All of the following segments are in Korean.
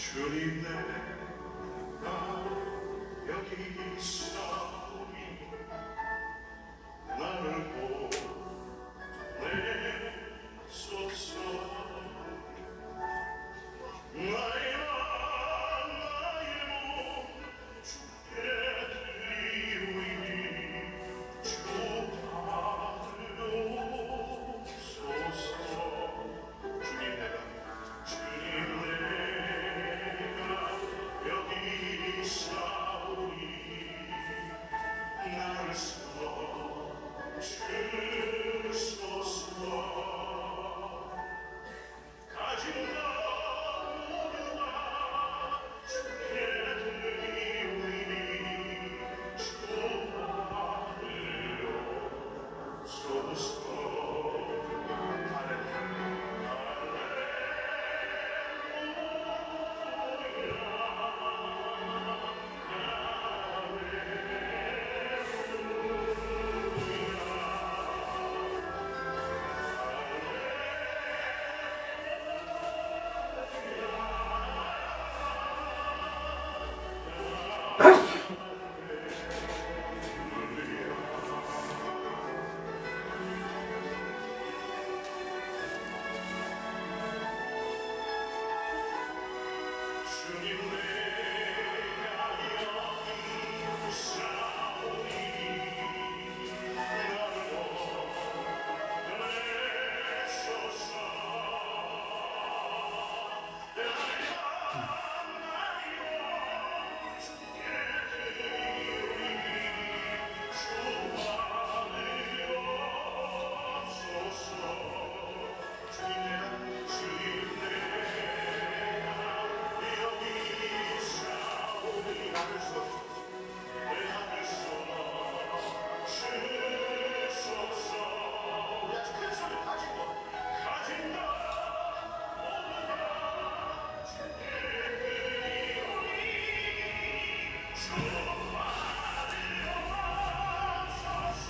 주님 내가 여기 있사오니 나를 보내소서. 나의 맘 나의 몸 주께 드리오니 주 받으옵소서. 주님 내가 여기 있사오니 나를 써주소서. 가진 것 모두 다 주께 드리오니 주 받으옵소서. 주님 내가 여기 있사오니 나를 보내소서. 나의 맘 나의 몸 주께 드리오니 주 받으옵소서. 주님 내가 여기 있사오니 나를 써주소서. 큰 소리 가진 것 모두 다 주께 드리오니 주 받으옵소서.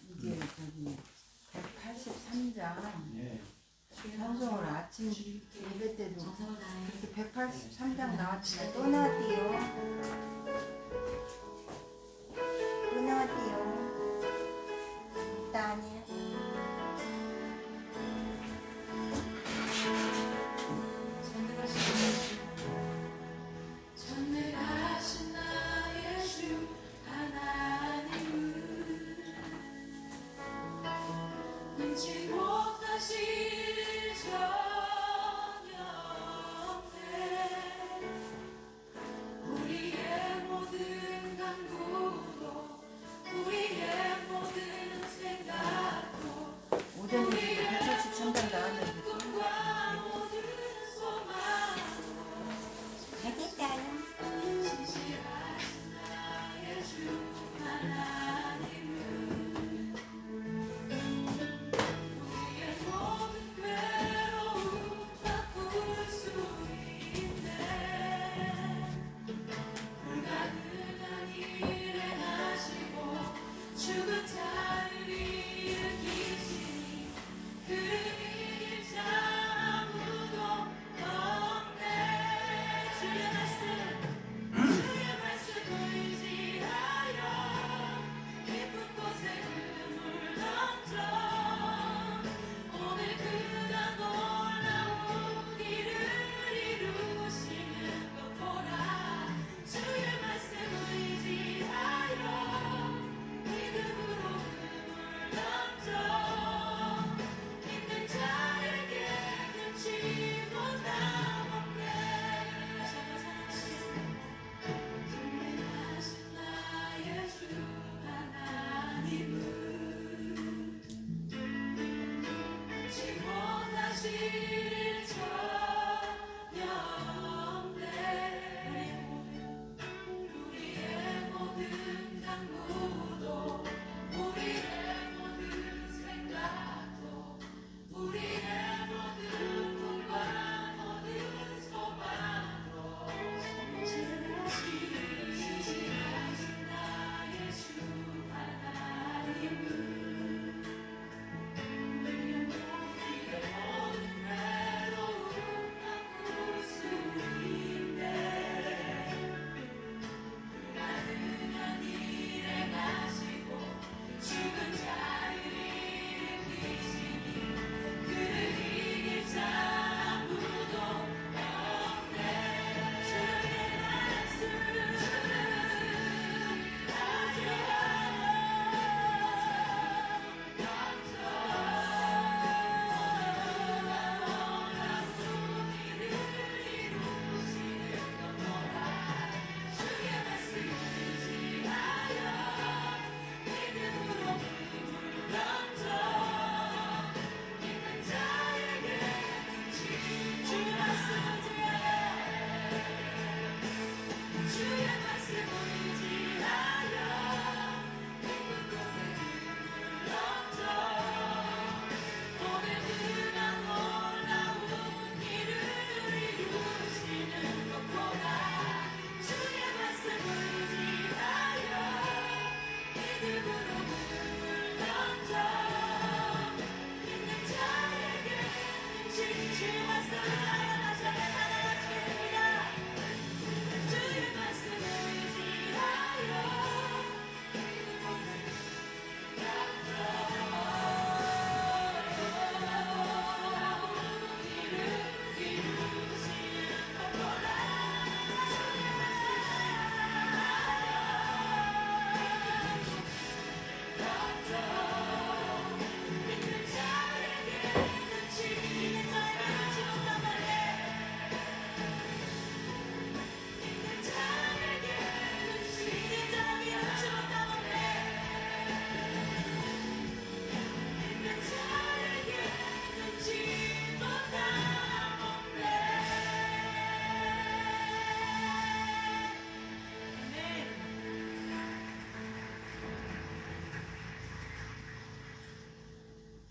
이제 저기 183장 찬송을 아침 예배 때도 이렇게 183장 나왔지만 또 나왔대요. 또 나왔대요. 아니야. 전능하신 나의 주 하나님은 눈치 못하실 저녁에 우리의 모든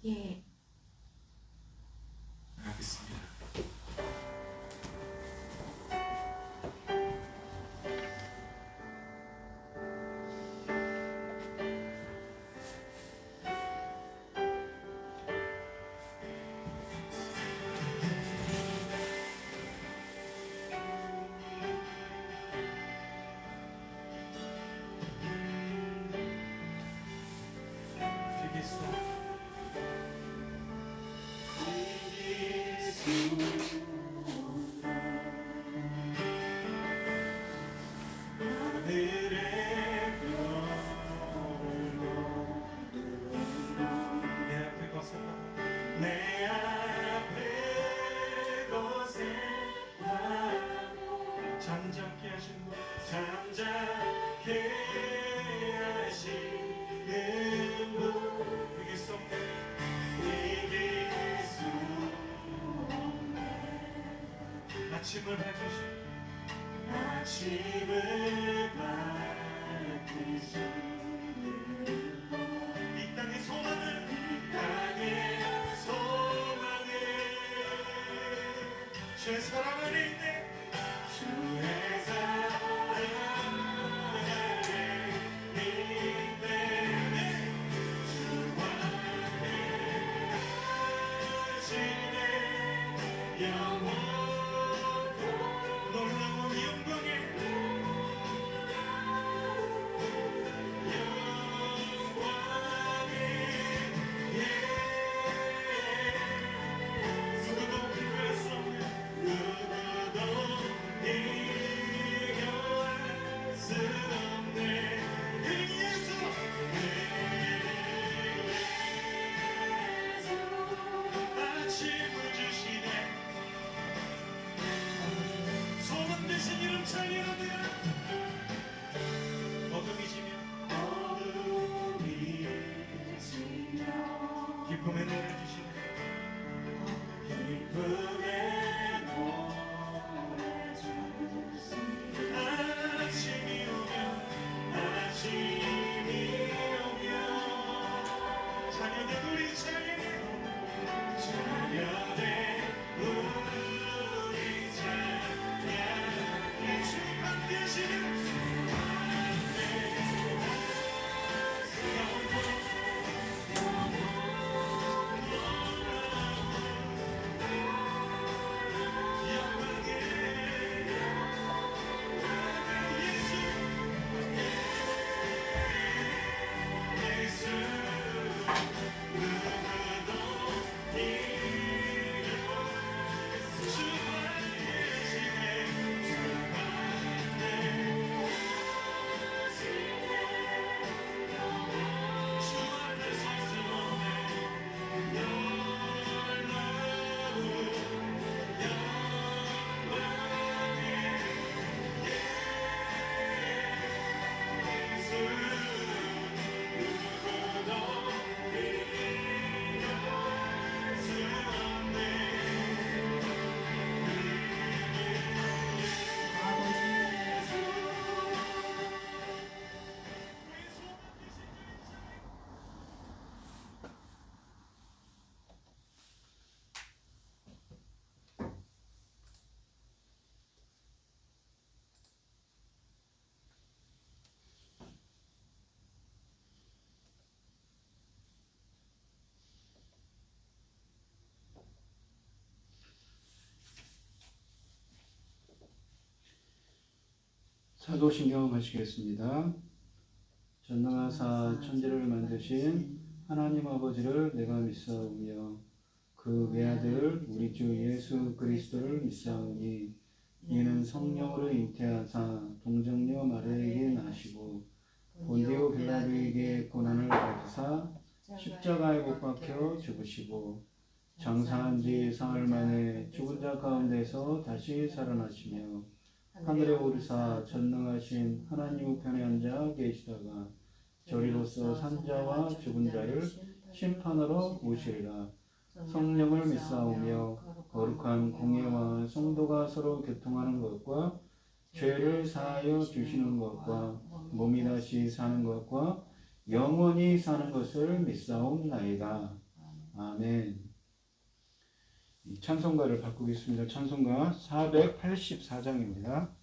예. 하겠습니다. 내 앞에 거센 잠잠케 하시는 분, 잠잠케 하시는 분, 이길 수 없네, 이길 수 없네. 아침을 밝히시 아침을 밝히시는 이 땅의 소망을, 이 땅의 소망을 주의 사랑 안에 있네, 주의 사랑 안에 있네. 주와 함께 하시네. 영원토록 놀라운 영광에 누구도 비교할 수 없는, 누구도 비교할 수 없네. 그 예수, 아침을 주시네. 소망 되신 이름 찬양합니다. 어둠이 지면 기쁨의 노래 주시네. 기쁨의 노래 주시네. 아침이 오면, 아침이 오면 자녀된 우리 찬양해, 자녀된 우리 찬양해. 주님 함께 하시는 사도신경 하시겠습니다. 전능하사 천지를 만드신 하나님 아버지를 내가 믿사오며 그 외아들 우리 주 예수 그리스도를 믿사오니 이는 성령으로 잉태하사 동정녀 마리아에게 나시고 본디오 빌라도에게 고난을 받으사 십자가에 못 박혀 죽으시고 장사한 지 사흘 만에 죽은 자 가운데서 다시 살아나시며 하늘에 오르사 전능하신 하나님 우편에 앉아 계시다가 저리로서 산자와 죽은 자를 심판하러 오시리라. 성령을 믿사오며 거룩한 공예와 성도가 서로 교통하는 것과 죄를 사하여 주시는 것과 몸이 다시 사는 것과 영원히 사는 것을 믿사옵나이다. 아멘. 이 찬송가를 바꾸겠습니다. 찬송가 484장입니다.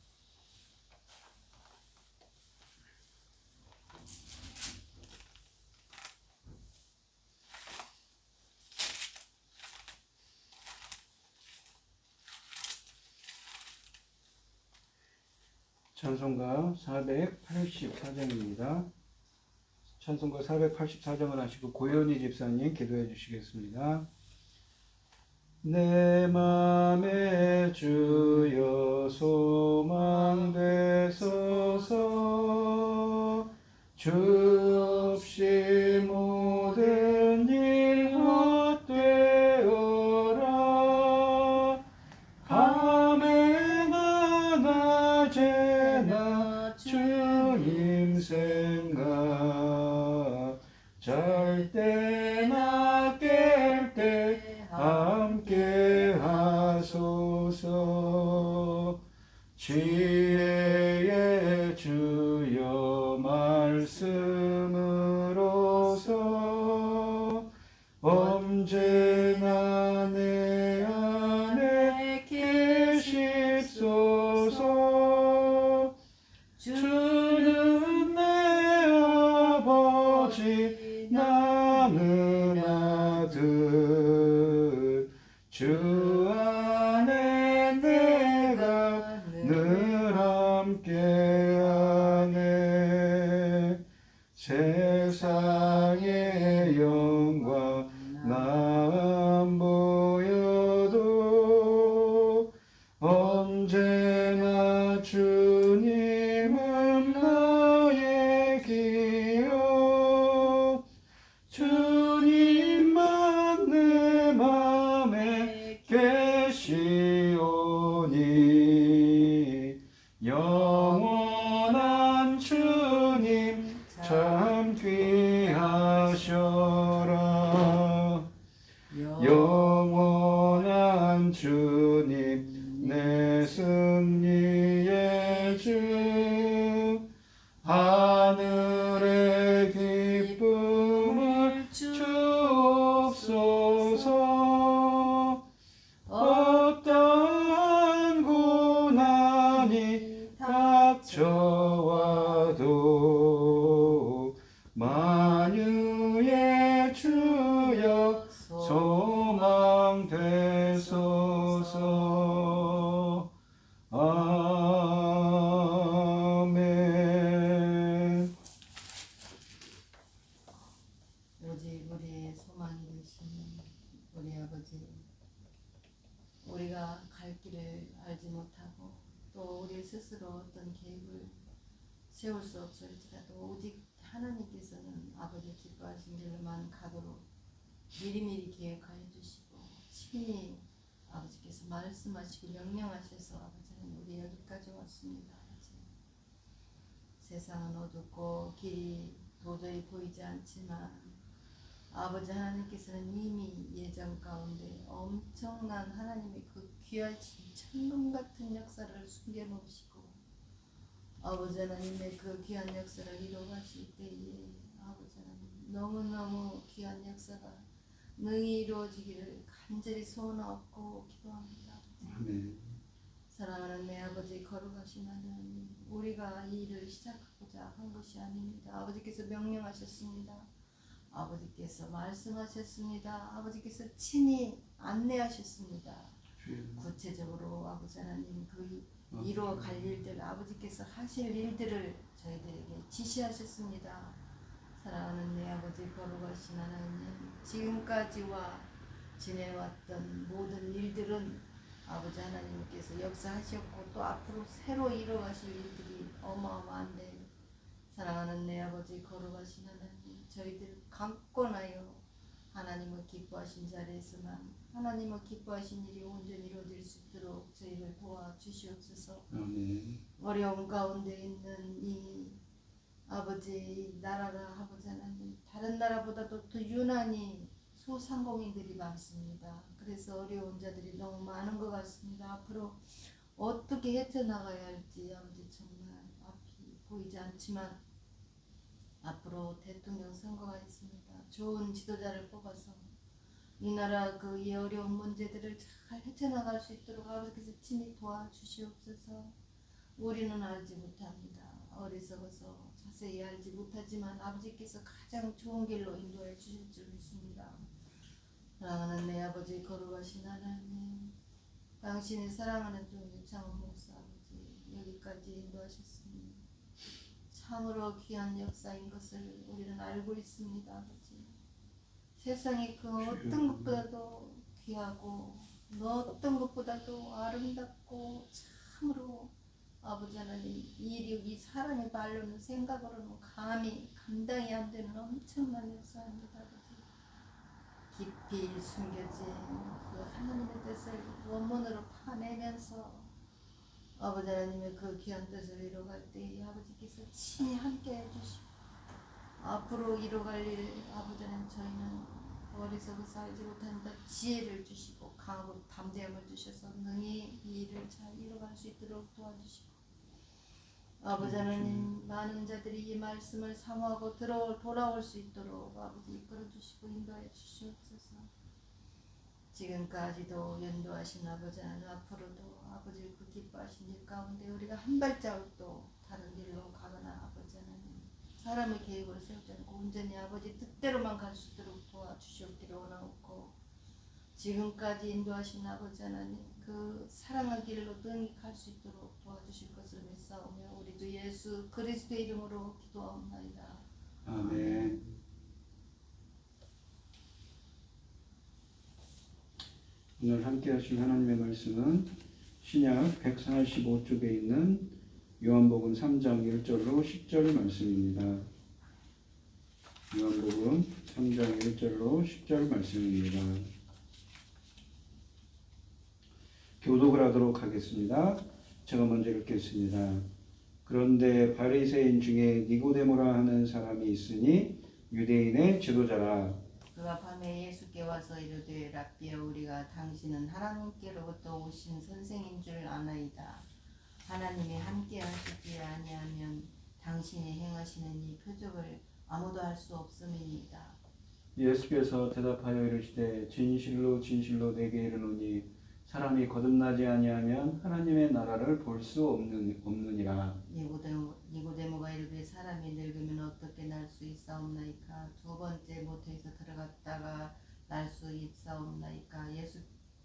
찬송가 484장입니다. 찬송가 484장을 하시고 고현희 집사님 기도해 주시겠습니다. 내 맘에 주여 소망되소서. 주 없이 모든 일 헛되어라. 밤에나 낮에나 주님 생각, 잘 때나 깰 때 함께 하소서. 지혜의 주여 말씀으로서 언제나 내 안에 계시소서. 주는 내 아버지 나는 아들, 주 안에 내가 늘 함께하네. 세상의 영광 안 보여도 언제나 주님은 나의 기억. 주님만 내 맘에 계시오니 영원한 주님 참 귀하셔라. 영원한 주님 내 승리의 주, 하늘의 기쁨을 주옵소서. 어떠한 고난이 닥쳐와도 만유의 주여 소망 되소서. 아멘. 오직 우리의 소망이 되시는 우리 아버지, 우리가 갈 길을 알지 못하고 또 우리 스스로 어떤 계획을 세울 수 없을지라도 오직 하나님께서는 아버지 기뻐하신 길로만 가도록 미리미리 계획하여 주시고 친히 아버지께서 말씀하시고 명령하셔서 아버지는 우리 여기까지 왔습니다. 아버지. 세상은 어둡고 길이 도저히 보이지 않지만 아버지 하나님께서는 이미 예정 가운데 엄청난 하나님의 그 귀하신 천금 같은 역사를 숨겨놓으시고 아버지 하나님의 그 귀한 역사를 이루어가실 때에 아버지 하나님 너무너무 귀한 역사가 능히 이루어지기를 간절히 소원하고 기도합니다. 아멘. 사랑하는 내 아버지 거룩하신 하나님, 우리가 이 일을 시작하고자 한 것이 아닙니다. 아버지께서 명령하셨습니다. 아버지께서 말씀하셨습니다. 아버지께서 친히 안내하셨습니다. 구체적으로 아버지 하나님 그 이루어 갈 일들, 아버지께서 하실 일들을 저희들에게 지시하셨습니다. 사랑하는 내 아버지 거룩하신 하나님, 지금까지와 지내왔던 모든 일들은 아버지 하나님께서 역사하셨고 또 앞으로 새로 이루어가실 일들이 어마어마한데 사랑하는 내 아버지 거룩하신 하나님, 저희들 강권하여 하나님을 기뻐하신 자리에서만 하나님을 기뻐하신 일이 온전히 이루어질 수 있도록 저희를 도와주시옵소서. 아멘. 어려움 가운데 있는 이 아버지 나라가 아버지 하나님 다른 나라보다도 더 유난히 소상공인들이 많습니다. 그래서 어려운 자들이 너무 많은 것 같습니다. 앞으로 어떻게 헤쳐나가야 할지 아버지 정말 앞이 보이지 않지만 앞으로 대통령 선거가 있습니다. 좋은 지도자를 뽑아서 이 나라 이 어려운 문제들을 잘 헤쳐나갈 수 있도록 아버지께서 친히 도와주시옵소서. 우리는 알지 못합니다. 어리석어서 자세히 알지 못하지만 아버지께서 가장 좋은 길로 인도해 주실 줄 믿습니다. 사랑하는 내 아버지, 거룩하신 하나님, 당신이 사랑하는 종 유창원 목사 아버지, 여기까지 인도하셨습니다. 참으로 귀한 역사인 것을 우리는 알고 있습니다. 아버지, 세상에 그 어떤 것보다도 귀하고 어떤 것보다도 아름답고 참으로 아버지 하나님, 이 사람의 말로는 생각으로는 감히 감당이 안 되는 엄청난 역사입니다. 아버지, 깊이 숨겨진 그 하나님의 뜻을 원문으로 파내면서 아버지 하나님의 그 귀한 뜻을 이뤄갈 때 아버지께서 친히 함께 해주시고 앞으로 이뤄갈 일 아버지 하나님, 저희는 어리석어서 알지 못한다 지혜를 주시고 강하고 담대함을 주셔서 능히 이 일을 잘 이뤄갈 수 있도록 도와주시고 아버지 하나님, 많은 자들이 이 말씀을 사모하고 돌아올 수 있도록 아버지 이끌어 주시고 인도해 주시옵소서. 지금까지도 연도하신 아버지 하나님, 앞으로도 아버지 그 기뻐하신 일 가운데 우리가 한 발자국도 다른 길로 가거나 아버지 하나님 사람의 계획으로 세우지 않고 온전히 아버지 뜻대로만 갈 수 있도록 도와주시옵기를 원하옵고, 지금까지 인도하신 아버지 하나님 그 사랑의 길로 능히 갈 수 있도록 도와주실 것을 믿사오며 우리 주 예수 그리스도의 이름으로 기도하옵나이다. 아멘. 오늘 함께 하실 하나님의 말씀은 신약 145쪽에 있는 요한복음 3장 1절로 10절 말씀입니다. 요한복음 3장 1절로 10절 말씀입니다. 교독을 하도록 하겠습니다. 제가 먼저 읽겠습니다. 그런데 바리새인 중에 니고데모라 하는 사람이 있으니 유대인의 지도자라. 그가 밤에 예수께 와서 이르되 랍비여, 우리가 당신은 하나님께로부터 오신 선생인 줄 아나이다. 하나님이 함께 하시지 아니하면 당신이 행하시는 이 표적을 아무도 할 수 없음이니이다. 예수께서 대답하여 이르시되 진실로 진실로 내게 이르노니 사람이 거듭나지 아니하면 하나님의 나라를 볼 수 없느니라. 니고데모가 이르되 사람이 늙으면 어떻게 날 수 있사옵나이까? 두 번째 모태에서 들어갔다가 날 수 있사옵나이까?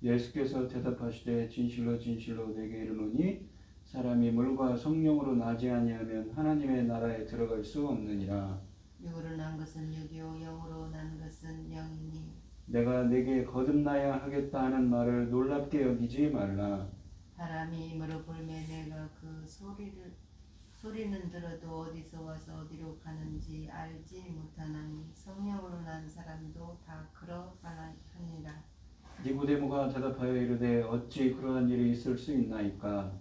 예수께서 대답하시되 진실로 진실로 내게 이르노니 사람이 물과 성령으로 나지 아니하면 하나님의 나라에 들어갈 수 없느니라. 육으로 난 것은 육이요 영으로 난 것은 영이니 내가 내게 거듭나야 하겠다 하는 말을 놀랍게 여기지 말라. 바람이 힘으로 불매 내가 그 소리는 들어도 어디서 와서 어디로 가는지 알지 못하나니 성령으로 난 사람도 다 그러하니라. 니고데모가 대답하여 이르되 어찌 그러한 일이 있을 수 있나이까?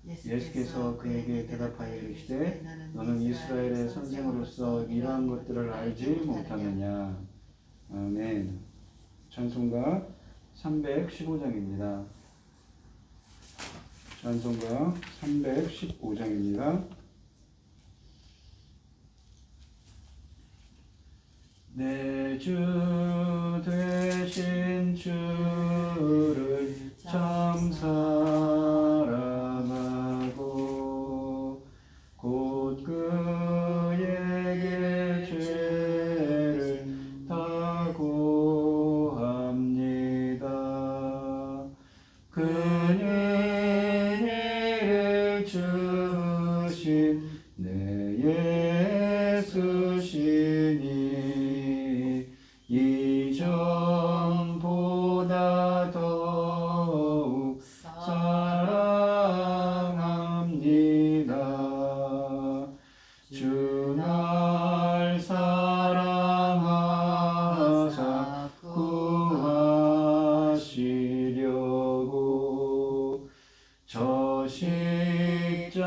예수께서 그에게 대답하여 이르시되 너는 이스라엘의 선생으로서 이러한 것들을 알지 못하느냐. 아멘. 찬송가 315장입니다. 찬송가 315장입니다. 내 주 되신 주를 참 사랑하고 곧 그에게 죄를 다 고합니다. 그는 은혜를 주신 내 예수시니 이전보다 더욱 사랑합니다. 주 날 사랑하사 구하시려고 저 십자가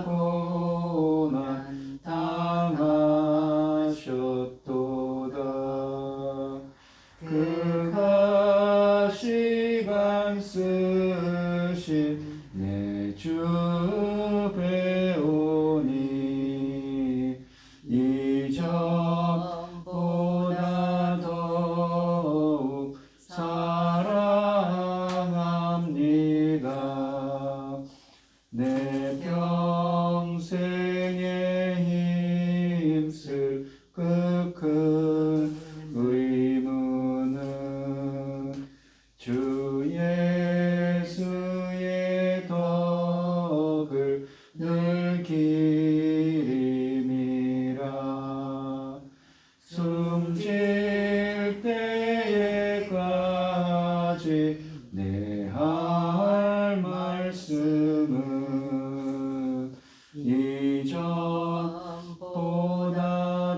고난 당하셨도다. 그가 시간 쓰신 내 주 배우니 이전보다 더 말씀은 이전보다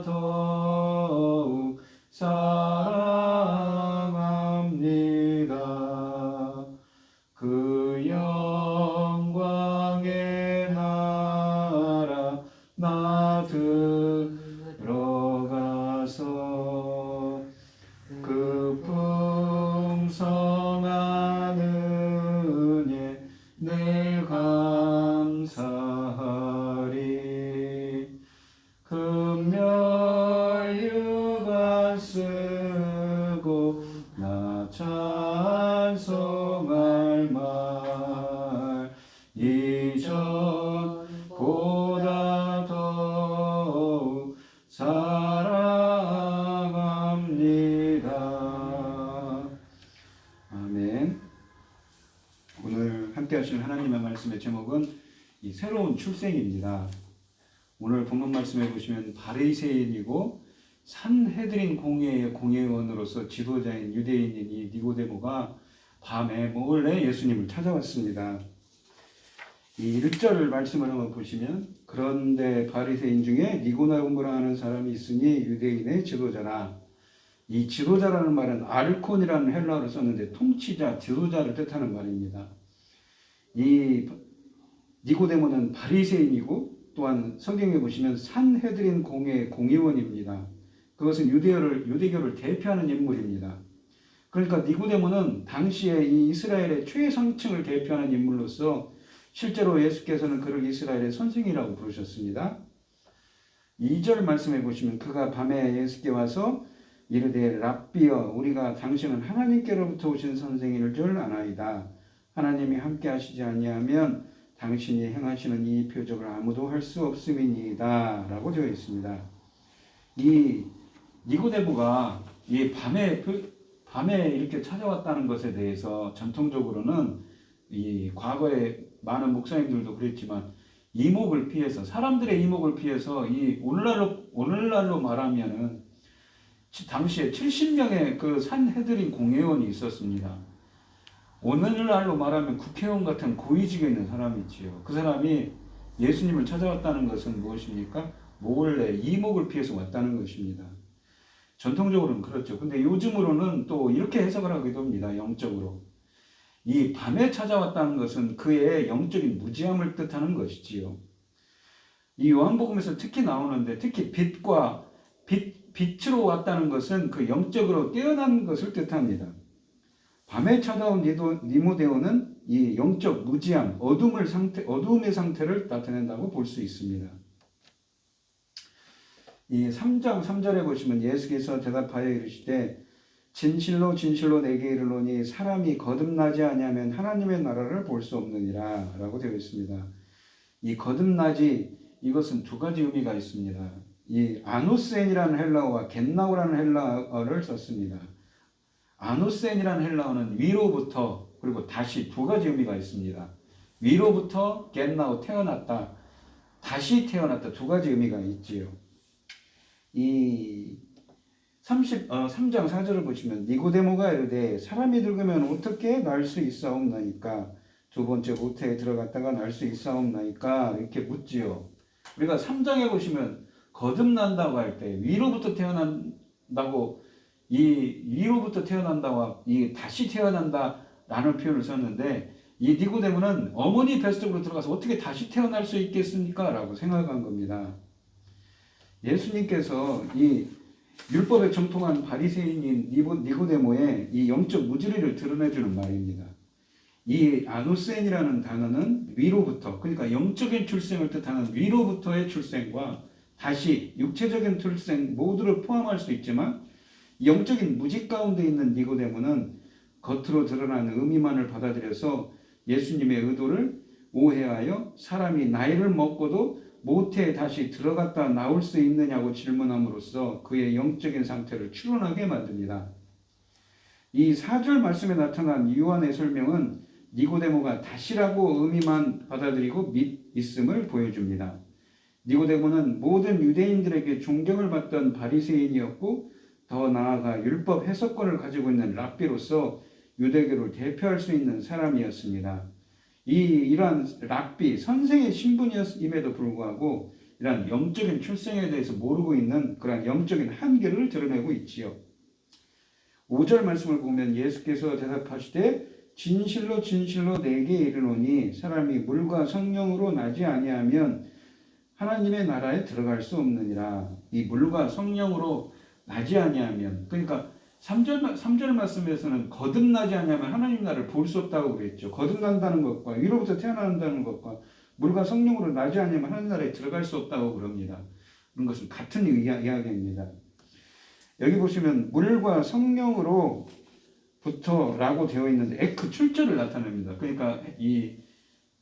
더욱 사랑합니다. 그 영광의 나라 나 들어가서 그 풍성한 은혜 늘 감사하리. 금멸유관 쓰고 나 찬송할 말 이전보다 더욱 사랑합니다. 아멘. 오늘 함께 하실 하나님의 말씀의 제목은 이 새로운 출생입니다. 오늘 본문 말씀해 보시면 바리새인이고 산헤드린 공회의 공회원으로서 지도자인 유대인인 이 니고데모가 밤에 몰래 예수님을 찾아왔습니다. 이 1절 말씀을 한번 보시면 그런데 바리새인 중에 니고데모라 하는 사람이 있으니 유대인의 지도자라. 이 지도자라는 말은 아르콘이라는 헬라어를 썼는데 통치자, 지도자를 뜻하는 말입니다. 이 니고데모는 바리새인이고 또한 성경에 보시면 산헤드린 공회 공의원입니다. 그것은 유대교를 대표하는 인물입니다. 그러니까 니고데모는 당시에 이 이스라엘의 최상층을 대표하는 인물로서 실제로 예수께서는 그를 이스라엘의 선생이라고 부르셨습니다. 2절 말씀해 보시면 그가 밤에 예수께 와서 이르되 랍비여 우리가 당신은 하나님께로부터 오신 선생일 줄 아나이다. 하나님이 함께 하시지 아니하면 당신이 행하시는 이 표적을 아무도 할 수 없음이니이다 라고 되어 있습니다. 이 니고데모가 이 밤에 이렇게 찾아왔다는 것에 대해서 전통적으로는 이 과거에 많은 목사님들도 그랬지만 이목을 피해서 사람들의 이목을 피해서 이 오늘날로 말하면은 당시에 70명의 그 산헤드린 공회원이 있었습니다. 오늘날로 말하면 국회의원 같은 고위직에 있는 사람이지요. 그 사람이 예수님을 찾아왔다는 것은 무엇입니까? 몰래 이목을 피해서 왔다는 것입니다. 전통적으로는 그렇죠. 근데 요즘으로는 또 이렇게 해석을 하기도 합니다. 영적으로. 이 밤에 찾아왔다는 것은 그의 영적인 무지함을 뜻하는 것이지요. 이 요한복음에서 특히 나오는데 특히 빛으로 왔다는 것은 그 영적으로 깨어난 것을 뜻합니다. 밤에 찾아온 니고데모는 이 영적 무지함, 어두움의 상태를 나타낸다고 볼 수 있습니다. 이 3장 3절에 보시면 예수께서 대답하여 이르시되 진실로 진실로 내게 이르노니 사람이 거듭나지 아니하면 하나님의 나라를 볼 수 없느니라 라고 되어 있습니다. 이 거듭나지 이것은 두 가지 의미가 있습니다. 이 아누센이라는 헬라어와 겟나우라는 헬라어를 썼습니다. 아누센이라는 헬라어는 위로부터 그리고 다시 두 가지 의미가 있습니다. 위로부터 겟나우 태어났다, 다시 태어났다 두 가지 의미가 있지요. 이 3장 4절을 보시면 니고데모가 이르되 사람이 늙으면 어떻게 날 수 있사옵나이까 두 번째 모태에 들어갔다가 날 수 있사옵나이까 이렇게 묻지요. 우리가 3장에 보시면 거듭난다고 할 때 위로부터 태어난다고 이 위로부터 태어난다와 이 다시 태어난다라는 표현을 썼는데 이 니고데모는 어머니 뱃속으로 들어가서 어떻게 다시 태어날 수 있겠습니까? 라고 생각한 겁니다. 예수님께서 이 율법에 정통한 바리새인인 니고데모의 이 영적 무지리를 드러내주는 말입니다. 이 아누센이라는 단어는 위로부터, 그러니까 영적인 출생을 뜻하는 위로부터의 출생과 다시 육체적인 출생 모두를 포함할 수 있지만 영적인 무지 가운데 있는 니고데모는 겉으로 드러난 의미만을 받아들여서 예수님의 의도를 오해하여 사람이 나이를 먹고도 모태에 다시 들어갔다 나올 수 있느냐고 질문함으로써 그의 영적인 상태를 추론하게 만듭니다. 이 4절 말씀에 나타난 요한의 설명은 니고데모가 다시라고 의미만 받아들이고 믿음을 보여줍니다. 니고데모는 모든 유대인들에게 존경을 받던 바리새인이었고 더 나아가 율법 해석권을 가지고 있는 랍비로서 유대교를 대표할 수 있는 사람이었습니다. 이러한 랍비 선생의 신분임에도 불구하고 이러한 영적인 출생에 대해서 모르고 있는 그러한 영적인 한계를 드러내고 있지요. 5절 말씀을 보면 예수께서 대답하시되 진실로 진실로 내게 이르노니 사람이 물과 성령으로 나지 아니하면 하나님의 나라에 들어갈 수 없느니라. 이 물과 성령으로 나지 아니하면, 그러니까 3절 말씀에서는 거듭나지 아니하면 하나님 나라를 볼 수 없다고 그랬죠. 거듭난다는 것과 위로부터 태어난다는 것과 물과 성령으로 나지 아니하면 하나님 나라에 들어갈 수 없다고 그럽니다. 그런 것은 같은 이야기입니다. 여기 보시면 물과 성령으로부터라고 되어 있는데 에크 출처를 나타냅니다. 그러니까 이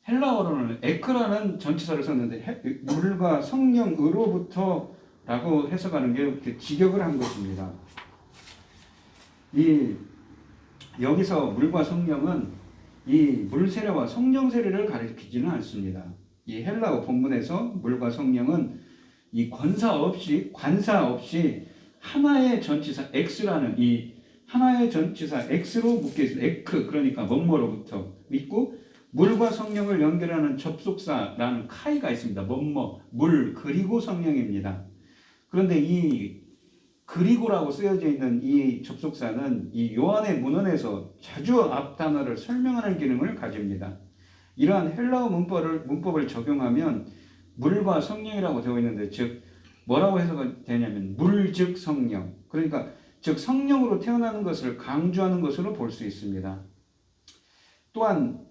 헬라어로는 에크라는 전치사를 썼는데 물과 성령으로부터라고 해석하는 게 이렇게 직역을 한 것입니다. 여기서 물과 성령은 이 물 세례와 성령 세례를 가리키지는 않습니다. 이 헬라어 본문에서 물과 성령은 이 관사 없이 하나의 전치사 X라는 이 하나의 전치사 X로 묶여 있습니다. 에크, 그러니까 뭐뭐로부터 있고, 물과 성령을 연결하는 접속사라는 카이가 있습니다. 물 그리고 성령입니다. 그런데 이 그리고라고 쓰여져 있는 이 접속사는 이 요한의 문헌에서 자주 앞 단어를 설명하는 기능을 가집니다. 이러한 헬라어 문법을 적용하면 물과 성령이라고 되어 있는데, 즉 뭐라고 해석이 되냐면 물 즉 성령, 그러니까 즉 성령으로 태어나는 것을 강조하는 것으로 볼 수 있습니다. 또한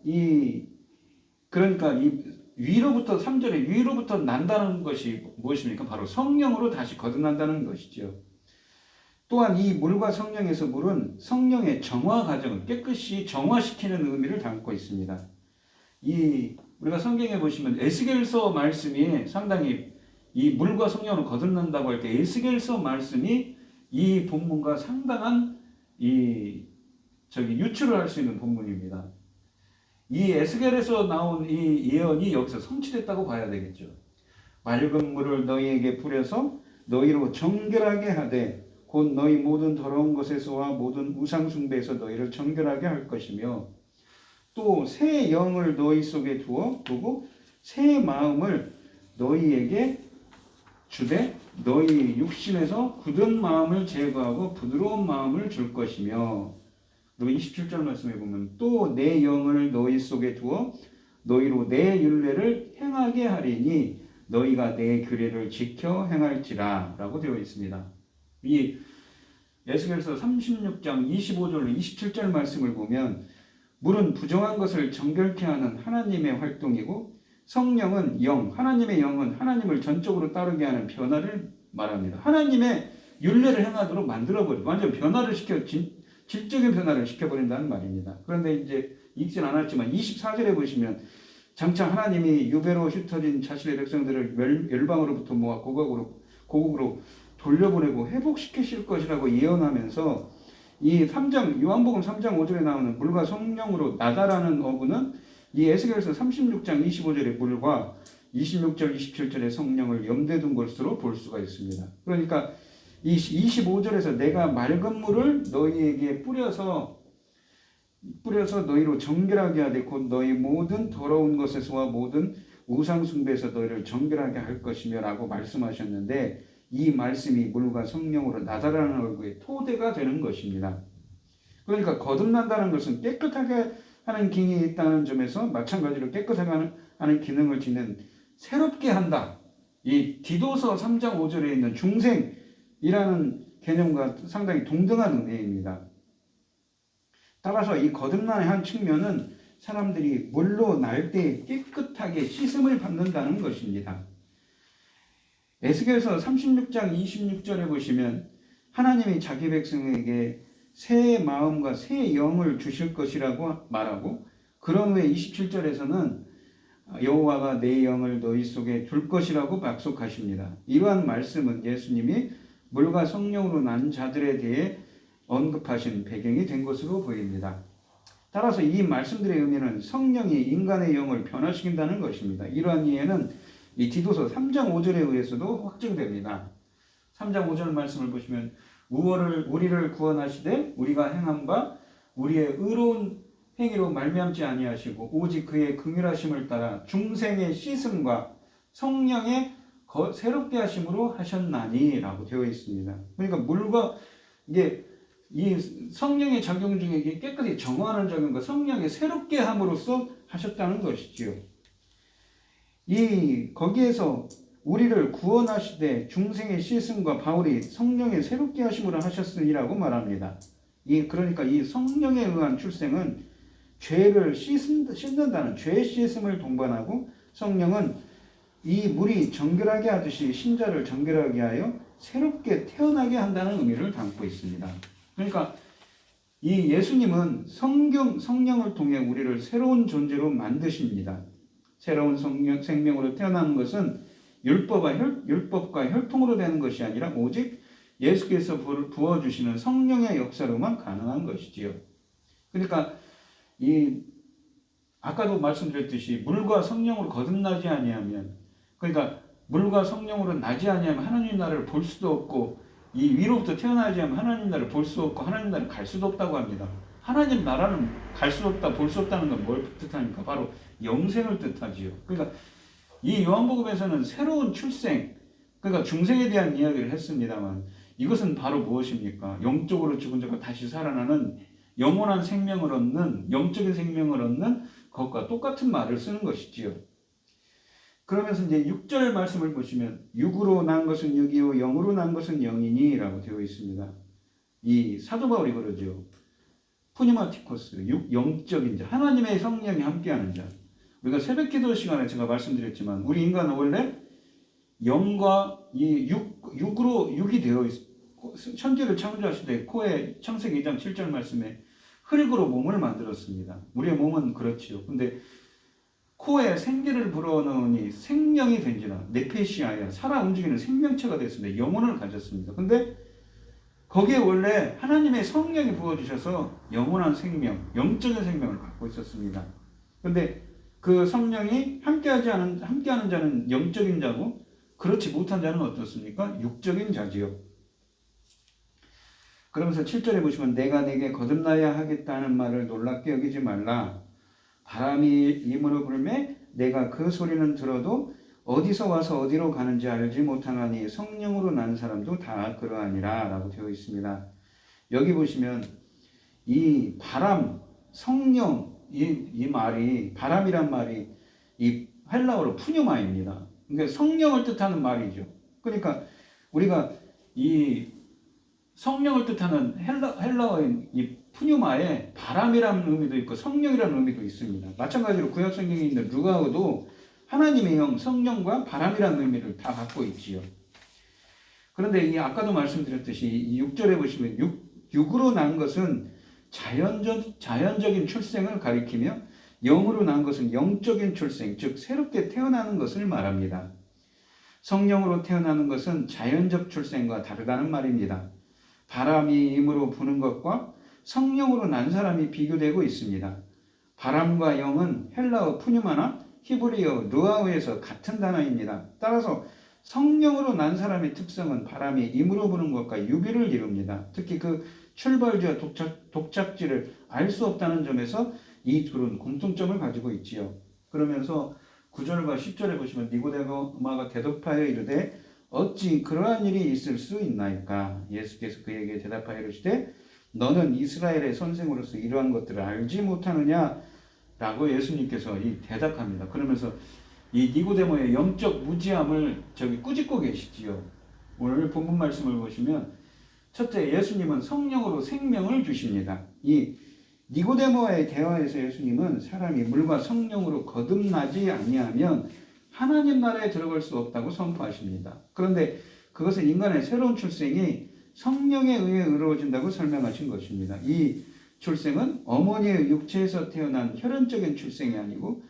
그러니까 이 위로부터 3절에 위로부터 난다는 것이 무엇입니까? 바로 성령으로 다시 거듭난다는 것이죠. 또한 이 물과 성령에서 물은 성령의 정화 과정을 깨끗이 정화시키는 의미를 담고 있습니다. 우리가 성경에 보시면 에스겔서 말씀이 상당히 이 물과 성령으로 거듭난다고 할 때 에스겔서 말씀이 이 본문과 상당한 유추를 할 수 있는 본문입니다. 이 에스겔에서 나온 이 예언이 여기서 성취됐다고 봐야 되겠죠. 맑은 물을 너희에게 뿌려서 너희로 정결하게 하되 곧 너희 모든 더러운 것에서와 모든 우상 숭배에서 너희를 정결하게 할 것이며, 또 새 영을 너희 속에 두고 새 마음을 너희에게 주되 너희 육신에서 굳은 마음을 제거하고 부드러운 마음을 줄 것이며, 그리고 27절 말씀에 보면 또 내 영을 너희 속에 두어 너희로 내 율례를 행하게 하리니 너희가 내 규례를 지켜 행할지라 라고 되어 있습니다. 이 에스겔서 36장 25절로 27절 말씀을 보면 물은 부정한 것을 정결케 하는 하나님의 활동이고, 성령은 하나님의 영은 하나님을 전적으로 따르게 하는 변화를 말합니다. 하나님의 율례를 행하도록 만들어버리고 완전 변화를 질적인 변화를 시켜버린다는 말입니다. 그런데 이제 읽진 않았지만 24절에 보시면 장차 하나님이 유배로 흩어진 자신의 백성들을 열방으로부터 모아 고국으로 돌려보내고 회복시키실 것이라고 예언하면서 이 요한복음 3장 5절에 나오는 물과 성령으로 나다라는 어구는 이 에스겔서 36장 25절의 물과 26절 27절의 성령을 염두에 둔 것으로 볼 수가 있습니다. 그러니까 이 25절에서 내가 맑은 물을 너희에게 뿌려서 너희로 정결하게 하되 곧 너희 모든 더러운 것에서와 모든 우상 숭배에서 너희를 정결하게 할 것이며 라고 말씀하셨는데, 이 말씀이 물과 성령으로 나다라는 얼굴의 토대가 되는 것입니다. 그러니까 거듭난다는 것은 깨끗하게 하는 기능이 있다는 점에서 마찬가지로 깨끗하게 하는 기능을 지닌 새롭게 한다. 이 디도서 3장 5절에 있는 중생이라는 개념과 상당히 동등한 의미입니다. 따라서 이 거듭남의 한 측면은 사람들이 물로 날 때 깨끗하게 씻음을 받는다는 것입니다. 에스겔서 36장 26절에 보시면 하나님이 자기 백성에게 새 마음과 새 영을 주실 것이라고 말하고, 그런 후에 27절에서는 여호와가 내 영을 너희 속에 둘 것이라고 약속하십니다. 이러한 말씀은 예수님이 물과 성령으로 난 자들에 대해 언급하신 배경이 된 것으로 보입니다. 따라서 이 말씀들의 의미는 성령이 인간의 영을 변화시킨다는 것입니다. 이러한 이해는 이 디도서 3장 5절에 의해서도 확증됩니다. 3장 5절 말씀을 보시면 우리를 구원하시되 우리가 행한 바 우리의 의로운 행위로 말미암지 아니하시고 오직 그의 긍휼하심을 따라 중생의 씻음과 성령의 새롭게 하심으로 하셨나니라고 되어 있습니다. 그러니까 물과 이게 이 성령의 작용 중에 이게 깨끗이 정화하는 작용과 성령의 새롭게 함으로써 하셨다는 것이지요. 이 거기에서 우리를 구원하시되 중생의 씻음과 바울이 성령의 새롭게 하심으로 하셨으니라고 말합니다. 그러니까 이 성령에 의한 출생은 죄를 씻는다는 죄 씻음을 동반하고 성령은 이 물이 정결하게 하듯이 신자를 정결하게 하여 새롭게 태어나게 한다는 의미를 담고 있습니다. 그러니까 이 예수님은 성령을 통해 우리를 새로운 존재로 만드십니다. 새로운 생명으로 태어나는 것은 율법과 혈통으로 되는 것이 아니라 오직 예수께서 부어주시는 성령의 역사로만 가능한 것이지요. 그러니까 아까도 말씀드렸듯이 물과 성령으로 거듭나지 아니하면, 그러니까 물과 성령으로 나지 아니하면 하나님 나라를 볼 수도 없고, 이 위로부터 태어나지 않으면 하나님 나라를 볼 수 없고 하나님 나라를 갈 수도 없다고 합니다. 하나님 나라는 갈 수 없다, 볼 수 없다는 건 뭘 뜻합니까? 바로 영생을 뜻하지요. 그러니까 이 요한복음에서는 새로운 출생, 그러니까 중생에 대한 이야기를 했습니다만, 이것은 바로 무엇입니까? 영적으로 죽은 자가 다시 살아나는 영원한 생명을 얻는, 영적인 생명을 얻는 것과 똑같은 말을 쓰는 것이지요. 그러면서 이제 6절 말씀을 보시면 육으로 난 것은 육이요 영으로 난 것은 영이니 라고 되어 있습니다. 이 사도 바울이 그러죠. 푸니마티코스, 영적인 자, 하나님의 성령이 함께하는 자. 우리가 새벽 기도 시간에 제가 말씀드렸지만 우리 인간은 원래 영과 이 육이 되어 있습니다. 천지를 창조하실 때 코에 창세기 2장 7절 말씀에 흙으로 몸을 만들었습니다. 우리의 몸은 그렇지요. 근데 코에 생기를 불어넣으니 생명이 된지라 네페시아야 살아 움직이는 생명체가 됐습니다. 영혼을 가졌습니다. 근데 거기에 원래 하나님의 성령이 부어주셔서 영원한 생명, 영적인 생명을 갖고 있었습니다. 근데 그 성령이 함께하는 자는 영적인 자고 그렇지 못한 자는 어떻습니까? 육적인 자지요. 그러면서 7절에 보시면 내가 내게 거듭나야 하겠다는 말을 놀랍게 여기지 말라. 바람이 임으로 불매 내가 그 소리는 들어도 어디서 와서 어디로 가는지 알지 못하나니 성령으로 난 사람도 다 그러하니라 라고 되어 있습니다. 여기 보시면 이 바람, 성령 이 말이 바람이란 말이 이 헬라어로 푸뉴마입니다. 그러니까 성령을 뜻하는 말이죠. 그러니까 우리가 이 성령을 뜻하는 헬라어인 이 푸뉴마에 바람이라는 의미도 있고 성령이라는 의미도 있습니다. 마찬가지로 구약 성경에 있는 루가어도 하나님의 영, 성령과 바람이라는 의미를 다 갖고 있지요. 그런데 이 아까도 말씀드렸듯이 이 6절에 보시면 육으로 난 것은 자연적인 출생을 가리키며 영으로 난 것은 영적인 출생, 즉 새롭게 태어나는 것을 말합니다. 성령으로 태어나는 것은 자연적 출생과 다르다는 말입니다. 바람이 임으로 부는 것과 성령으로 난 사람이 비교되고 있습니다. 바람과 영은 헬라어 푸뉴마나 히브리어 르아우에서 같은 단어입니다. 따라서 성령으로 난 사람의 특성은 바람이 임으로 부는 것과 유비를 이룹니다. 특히 그 출발지와 독착지를 알 수 없다는 점에서 이 둘은 공통점을 가지고 있지요. 그러면서 9절과 10절에 보시면 니고데모가 대답하여 이르되 어찌 그러한 일이 있을 수 있나이까? 예수께서 그에게 대답하여 이르시되 너는 이스라엘의 선생으로서 이러한 것들을 알지 못하느냐? 라고 예수님께서 대답합니다. 그러면서 이 니고데모의 영적 무지함을 꾸짖고 계시지요. 오늘 본문 말씀을 보시면 첫째, 예수님은 성령으로 생명을 주십니다. 이 니고데모와의 대화에서 예수님은 사람이 물과 성령으로 거듭나지 아니하면 하나님 나라에 들어갈 수 없다고 선포하십니다. 그런데 그것은 인간의 새로운 출생이 성령에 의해 이루어진다고 설명하신 것입니다. 이 출생은 어머니의 육체에서 태어난 혈연적인 출생이 아니고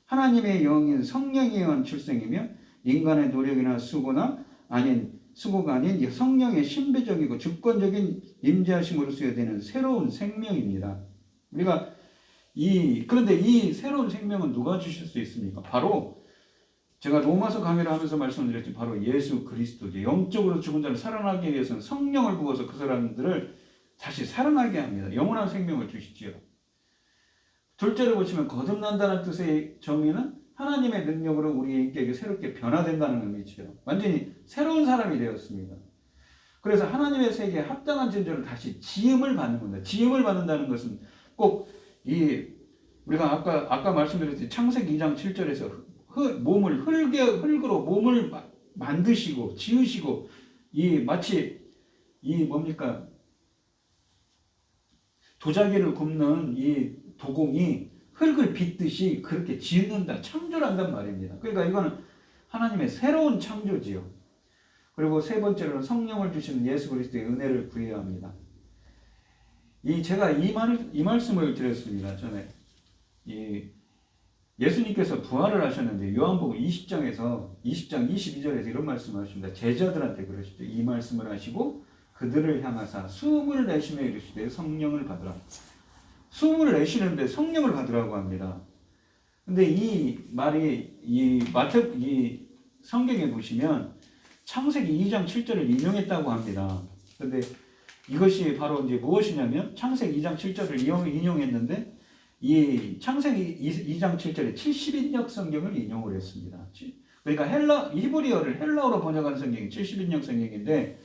하나님의 영인 성령에 의한 출생이며 인간의 노력이나 수고가 아닌 성령의 신비적이고 주권적인 임재하심으로 수여되는 새로운 생명입니다. 그런데 이 새로운 생명은 누가 주실 수 있습니까? 바로 제가 로마서 강의를 하면서 말씀드렸지 바로 예수 그리스도죠. 영적으로 죽은 자를 살아나게 위해서는 성령을 부어서 그 사람들을 다시 살아나게 합니다. 영원한 생명을 주시지요. 둘째로 보시면 거듭난다는 뜻의 정의는 하나님의 능력으로 우리의 인격이 새롭게 변화된다는 의미죠. 완전히 새로운 사람이 되었습니다. 그래서 하나님의 세계에 합당한 존재로 다시 지음을 받는 겁니다. 지음을 받는다는 것은 꼭 우리가 아까 말씀드렸듯이 창세기 2장 7절에서 몸을 흙으로 몸을 만드시고 지으시고 마치 뭡니까? 도자기를 굽는 이 도공이 흙을 빚듯이 그렇게 지은다, 창조를 한단 말입니다. 그러니까 이거는 하나님의 새로운 창조지요. 그리고 세 번째로는 성령을 주시는 예수 그리스도의 은혜를 구해야 합니다. 제가 이 말씀을 드렸습니다. 전에 예수님께서 부활을 하셨는데 요한복음 20장 22절에서 이런 말씀을 하십니다. 제자들한테 그러시죠. 이 말씀을 하시고 그들을 향하사 숨을 내쉬며 이르시되 성령을 받으라. 숨을 내쉬는데 성령을 받으라고 합니다. 근데 이 말이 이 성경에 보시면 창세기 2장 7절을 인용했다고 합니다. 근데 이것이 바로 이제 무엇이냐면 창세기 2장 7절을 인용했는데 이 창세기 2장 7절에 70인역 성경을 인용을 했습니다. 그러니까 히브리어를 헬라어로 번역한 성경이 70인역 성경인데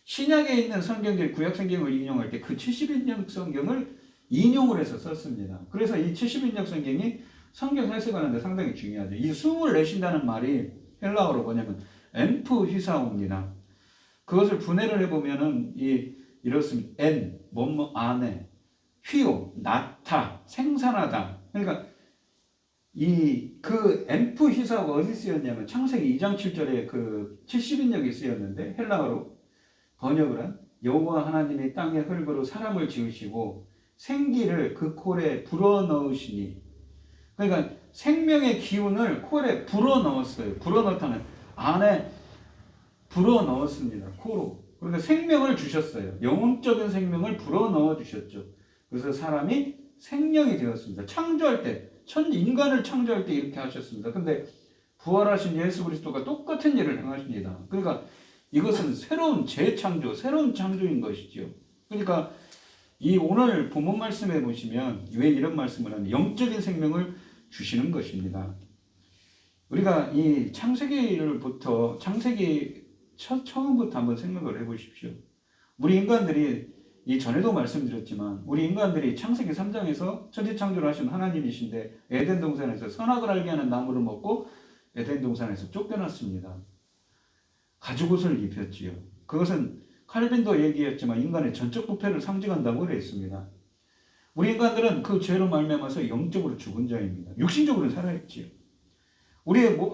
신약에 있는 성경들 구약 성경을 인용할 때 그 70인역 성경을 인용을 해서 썼습니다. 그래서 이 70인역 성경이 성경 해석하는데 상당히 중요하죠. 이 숨을 내쉰다는 말이 헬라어로 뭐냐면 엠프휘사오입니다. 그것을 분해를 해보면은 이렇습니다. 엔, 뭐뭐 안에, 휘오, 낳다, 생산하다. 그러니까 그 엠프휘사오가 어디 쓰였냐면 창세기 2장 7절에 그 70인역이 쓰였는데 헬라어로 번역을 한 여호와 하나님이 땅의 흙으로 사람을 지으시고 생기를 그 콜에 불어넣으시니 그러니까 생명의 기운을 콜에 불어넣었어요. 불어넣다는 안에 불어넣었습니다. 코로. 그러니까 생명을 주셨어요. 영혼적인 생명을 불어넣어 주셨죠. 그래서 사람이 생명이 되었습니다. 창조할 때 인간을 창조할 때 이렇게 하셨습니다. 근데 부활하신 예수 그리스도가 똑같은 일을 행하십니다. 그러니까 이것은 새로운 재창조, 새로운 창조인 것이죠. 그러니까 오늘 본문 말씀에 보시면 왜 이런 말씀을 하냐? 영적인 생명을 주시는 것입니다. 우리가 이 창세기 처음부터 한번 생각을 해보십시오. 우리 인간들이 전에도 말씀드렸지만 우리 인간들이 창세기 3장에서 천지창조를 하신 하나님이신데 에덴 동산에서 선악을 알게 하는 나무를 먹고 에덴 동산에서 쫓겨났습니다. 가죽옷을 입혔지요. 그것은 칼빈도 얘기했지만 인간의 전적 부패를 상징한다고 그랬습니다. 우리 인간들은 그 죄로 말미암아서 영적으로 죽은 자입니다. 육신적으로는 살아있지요.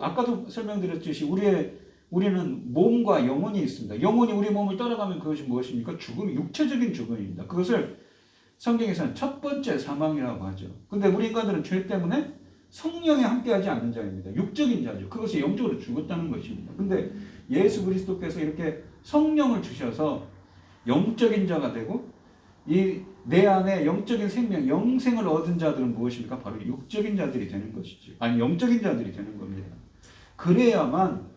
아까도 설명드렸듯이 우리는 몸과 영혼이 있습니다. 영혼이 우리 몸을 따라가면 그것이 무엇입니까? 육체적인 죽음입니다. 그것을 성경에서는 첫 번째 사망이라고 하죠. 근데 우리 인간들은 죄 때문에 성령이 함께하지 않는 자입니다. 육적인 자죠. 그것이 영적으로 죽었다는 것입니다. 근데 예수 그리스도께서 이렇게 성령을 주셔서 영적인 자가 되고 내 안에 영적인 생명, 영생을 얻은 자들은 무엇입니까? 바로 육적인 자들이 되는 것이죠. 아니 영적인 자들이 되는 겁니다. 그래야만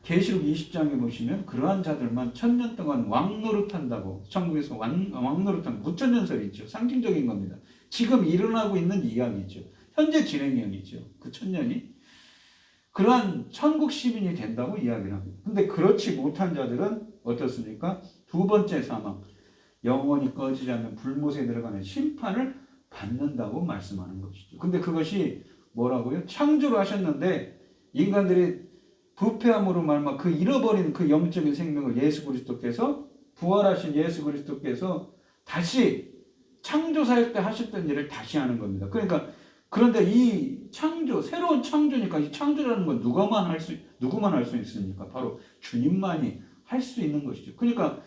계시록 20장에 보시면 그러한 자들만 1000년 동안 왕노릇한다고 천국에서 왕노릇한 무천년설이 있죠. 상징적인 겁니다. 지금 일어나고 있는 이야기죠. 현재 진행형이죠. 그 1000년이 그러한 천국 시민이 된다고 이야기를 합니다. 근데 그렇지 못한 자들은 어떻습니까? 두 번째 사망, 영원히 꺼지지 않는 불못에 들어가는 심판을 받는다고 말씀하는 것이죠. 근데 그것이 뭐라고요? 창조를 하셨는데 인간들이 부패함으로 말미암아 그 잃어버린 그 영적인 생명을 예수 그리스도께서 부활하신 예수 그리스도께서 다시 창조사일 때 하셨던 일을 다시 하는 겁니다. 그런데 이 창조, 새로운 창조니까 이 창조라는 건 누구만 할 수 있습니까? 바로 주님만이 할 수 있는 것이죠. 그러니까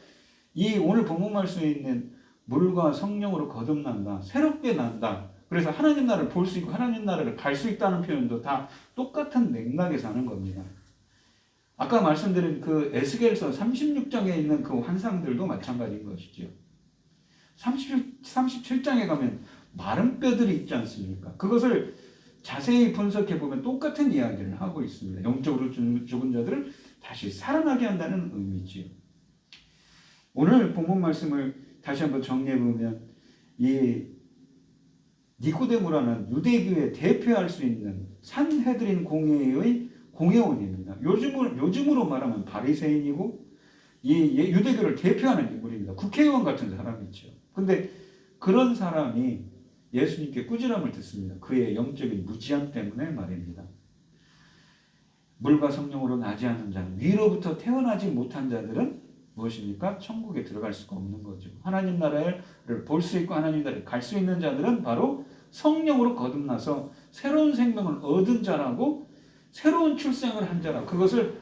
오늘 본문 말씀에 있는 물과 성령으로 거듭난다, 새롭게 난다. 그래서 하나님 나라를 볼 수 있고 하나님 나라를 갈 수 있다는 표현도 다 똑같은 맥락에서 하는 겁니다. 아까 말씀드린 그 에스겔서 36장에 있는 그 환상들도 마찬가지인 것이죠. 37장에 가면 마른 뼈들이 있지 않습니까? 그것을 자세히 분석해 보면 똑같은 이야기를 하고 있습니다. 영적으로 죽은 자들을 다시 살아나게 한다는 의미지요. 오늘 본문 말씀을 다시 한번 정리해 보면 니고데모라는 유대교에 대표할 수 있는 산헤드린 공회의 공회원입니다. 요즘으로 말하면 바리새인이고 이 유대교를 대표하는 인물입니다. 국회의원 같은 사람이죠. 근데 그런 사람이 예수님께 꾸지람을 듣습니다. 그의 영적인 무지함 때문에 말입니다. 물과 성령으로 나지 않은 자는, 위로부터 태어나지 못한 자들은 무엇입니까? 천국에 들어갈 수가 없는 거죠. 하나님 나라를 볼 수 있고 하나님 나라에 갈 수 있는 자들은 바로 성령으로 거듭나서 새로운 생명을 얻은 자라고, 새로운 출생을 한 자라고, 그것을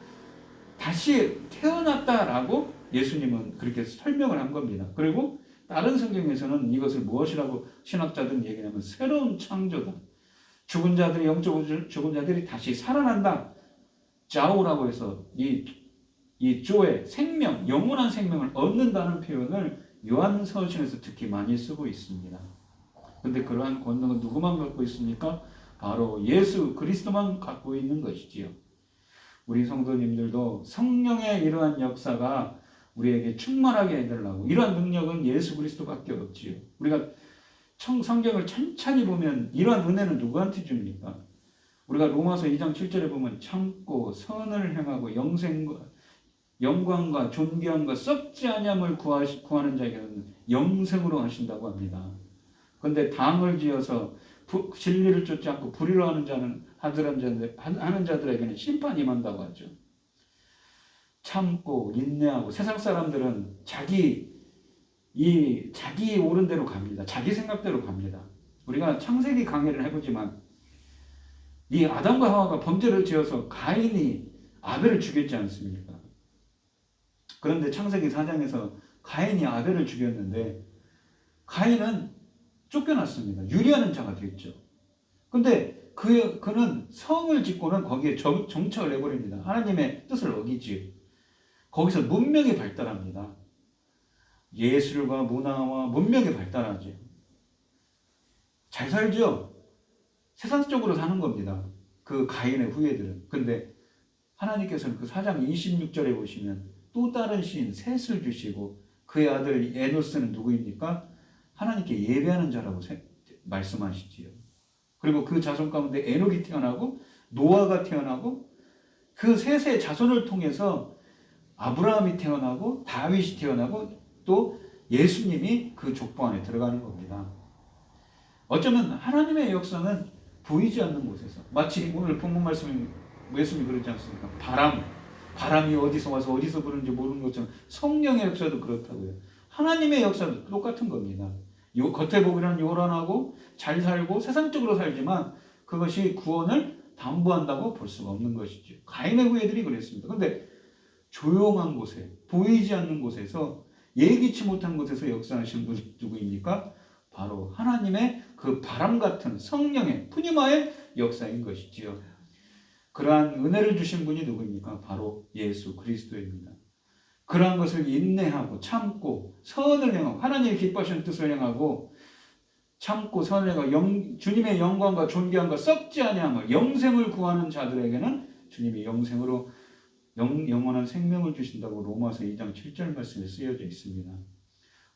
다시 태어났다라고 예수님은 그렇게 설명을 한 겁니다. 그리고 다른 성경에서는 이것을 무엇이라고 신학자들은 얘기하냐면 새로운 창조다. 죽은 자들이, 영적으로 죽은 자들이 다시 살아난다. 자오라고 해서 이 조의 생명, 영원한 생명을 얻는다는 표현을 요한서신에서 특히 많이 쓰고 있습니다. 근데 그러한 권능은 누구만 갖고 있습니까? 바로 예수 그리스도만 갖고 있는 것이지요. 우리 성도님들도 성령의 이러한 역사가 우리에게 충만하게 해달라고, 이러한 능력은 예수 그리스도밖에 없지요. 우리가 성경을 천천히 보면 이러한 은혜는 누구한테 줍니까? 우리가 로마서 2장 7절에 보면 참고 선을 행하고 영광과 존귀함과 썩지 아니함을 구하는 자에게는 영생으로 하신다고 합니다. 그런데 당을 지어서 진리를 쫓지 않고 불의로 하는 자들에게는 심판이 임한다고 하죠. 참고 인내하고, 세상 사람들은 자기 옳은 대로 갑니다. 자기 생각대로 갑니다. 우리가 창세기 강의를 해보지만 이 아담과 하와가 범죄를 지어서 가인이 아벨을 죽였지 않습니까? 그런데 창세기 4장에서 가인이 아벨을 죽였는데 가인은 쫓겨났습니다. 유리하는 자가 됐죠. 근데 그는 성을 짓고는 거기에 정착을 해버립니다. 하나님의 뜻을 어기지. 거기서 문명이 발달합니다. 예술과 문화와 문명이 발달하죠. 잘 살죠? 세상적으로 사는 겁니다. 그 가인의 후예들은. 근데 하나님께서는 그 4장 26절에 보시면 또 다른 신 셋을 주시고 그의 아들 에노스는 누구입니까? 하나님께 예배하는 자라고 말씀하시지요. 그리고 그 자손 가운데 에녹이 태어나고 노아가 태어나고 그 셋의 자손을 통해서 아브라함이 태어나고 다윗이 태어나고 또 예수님이 그 족보 안에 들어가는 겁니다. 어쩌면 하나님의 역사는 보이지 않는 곳에서, 마치 오늘 본문 말씀에 예수님이 그러지 않습니까? 바람이 어디서 와서 어디서 부르는지 모르는 것처럼 성령의 역사도 그렇다고요. 하나님의 역사도 똑같은 겁니다. 겉에 보기는 요란하고 잘 살고 세상적으로 살지만 그것이 구원을 담보한다고 볼 수가 없는 것이죠. 가인의 후예들이 그랬습니다. 그런데 조용한 곳에, 보이지 않는 곳에서, 예기치 못한 곳에서 역사하신 분이 누구입니까? 바로 하나님의 그 바람 같은 성령의 푸니마의 역사인 것이지요. 그러한 은혜를 주신 분이 누구입니까? 바로 예수 그리스도입니다. 그러한 것을 인내하고 참고 선을 행하고 하나님이 기뻐하시는 뜻을 행하고 참고 선을 행하고 주님의 영광과 존귀함과 썩지 아니함을, 영생을 구하는 자들에게는 주님이 영생으로 영원한 생명을 주신다고 로마서 2장 7절 말씀에 쓰여져 있습니다.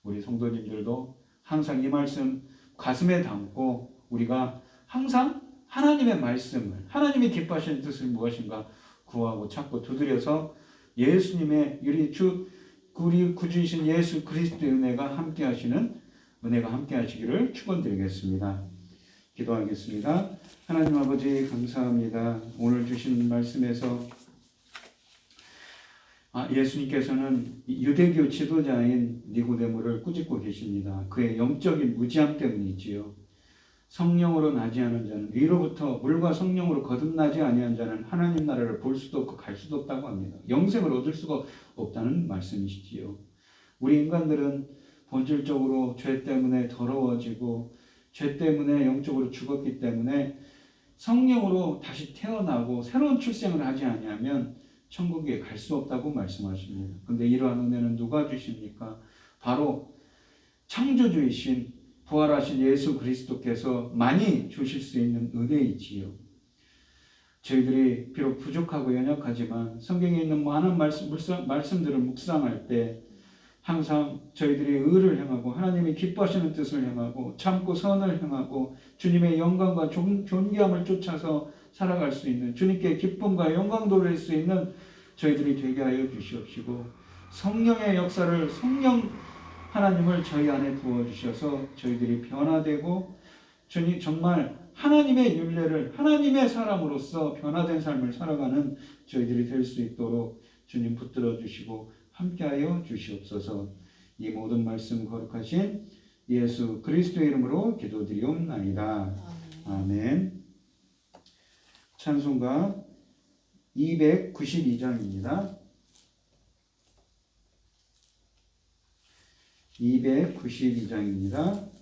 우리 성도님들도 항상 이 말씀 가슴에 담고 우리가 항상 하나님의 말씀을, 하나님이 기뻐하시는 뜻을 무엇인가 구하고 찾고 두드려서 예수님의 우리 구주이신 예수 그리스도의 은혜가 함께 하시기를 축원드리겠습니다. 기도하겠습니다. 하나님 아버지 감사합니다. 오늘 주신 말씀에서 예수님께서는 유대교 지도자인 니고데모를 꾸짖고 계십니다. 그의 영적인 무지함 때문이지요. 성령으로 나지 않은 자는, 위로부터 물과 성령으로 거듭나지 아니한 자는 하나님 나라를 볼 수도 없고 갈 수도 없다고 합니다. 영생을 얻을 수가 없다는 말씀이시지요. 우리 인간들은 본질적으로 죄 때문에 더러워지고 죄 때문에 영적으로 죽었기 때문에 성령으로 다시 태어나고 새로운 출생을 하지 아니하면 천국에 갈 수 없다고 말씀하십니다. 그런데 이러한 은혜는 누가 주십니까? 바로 창조주이신 부활하신 예수 그리스도께서 많이 주실 수 있는 은혜이지요. 저희들이 비록 부족하고 연약하지만 성경에 있는 많은 말씀들을 묵상할 때 항상 저희들이 의를 행하고 하나님이 기뻐하시는 뜻을 행하고 참고 선을 행하고 주님의 영광과 존귀함을 쫓아서 살아갈 수 있는, 주님께 기쁨과 영광 돌릴 수 있는 저희들이 되게 하여 주시옵시고, 성령의 역사를, 성령 하나님을 저희 안에 부어주셔서 저희들이 변화되고 주님 정말 하나님의 율례를, 하나님의 사람으로서 변화된 삶을 살아가는 저희들이 될 수 있도록 주님 붙들어 주시고 함께하여 주시옵소서. 이 모든 말씀 거룩하신 예수 그리스도의 이름으로 기도드리옵나이다. 아멘. 찬송가 292장입니다. 292장입니다.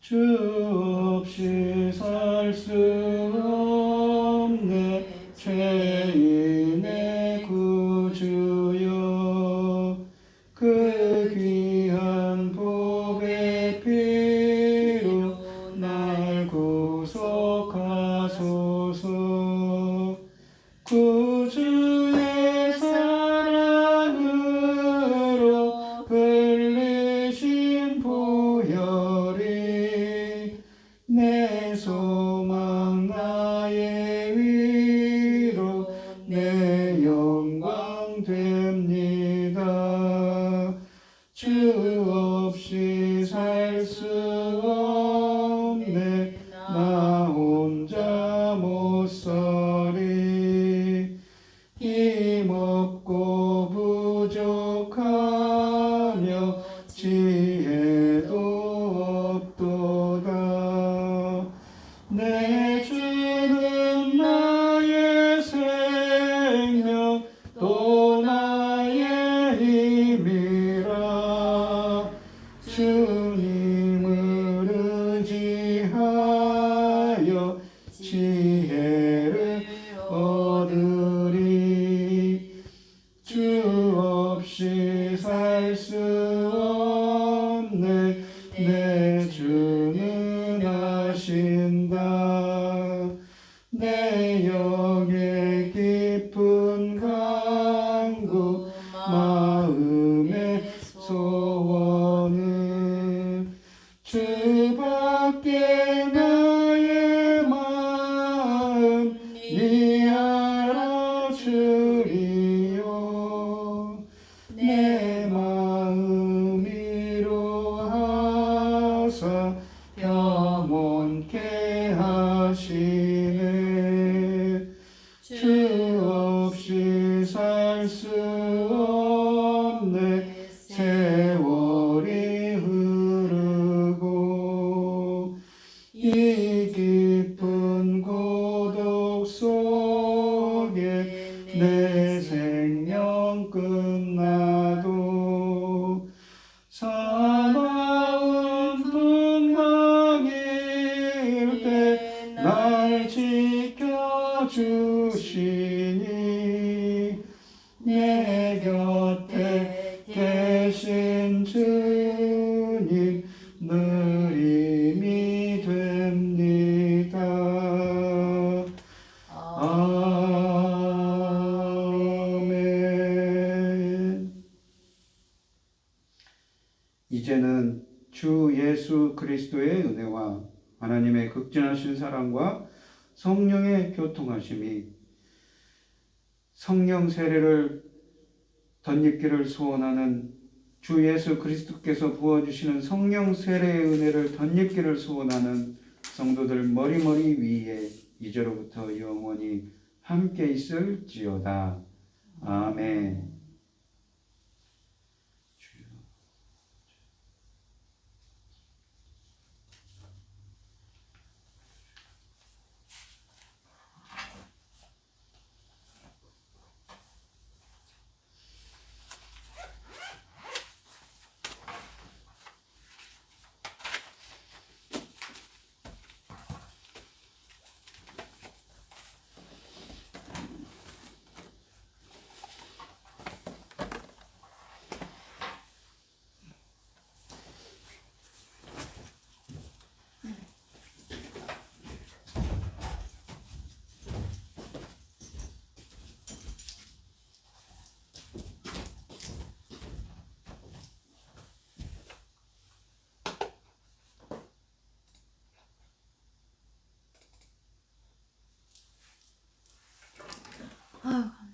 주 없이 살 수 없네 죄인의 구주여, 그 귀한 복의 피로 날 구속하소서. 구주의 사랑으로 흘리신 보혈이 내 소망 나의 위로 내 영광 됩니다. 주 없이 살 수 없네 나 혼자 못 서리. 힘없고 부족하며 지혜도 없도다. 내 주는 나의 생명 또 나의 힘이라. 주님을 의지하여 지혜를 얻으리. 주 없이 살 수 없네 내 주는 아신다. 내 영의 깊은 간구 마음의 소원은 주밖에 나의 마음 니 알아주리요. 내 마음 위로하사 평온케 하시네. 주 없이 살 수 없네 세월이 흐르고 이 깊은 고독 속에 내 생명 끝나도 사나운 풍랑일 때 날 지켜주시니 내 곁에 계신 주님 늘 힘이 됩니다. 아멘. 이제는 주 예수 그리스도의 은혜와 하나님의 극진하신 사랑과 성령의 교통하심이, 성령 세례를 덧입기를 소원하는 주 예수 그리스도께서 부어주시는 성령 세례의 은혜를 덧입기를 소원하는 성도들 머리머리 위에 이제로부터 영원히 함께 있을지어다. 아멘.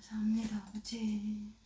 감사합니다, 아버지.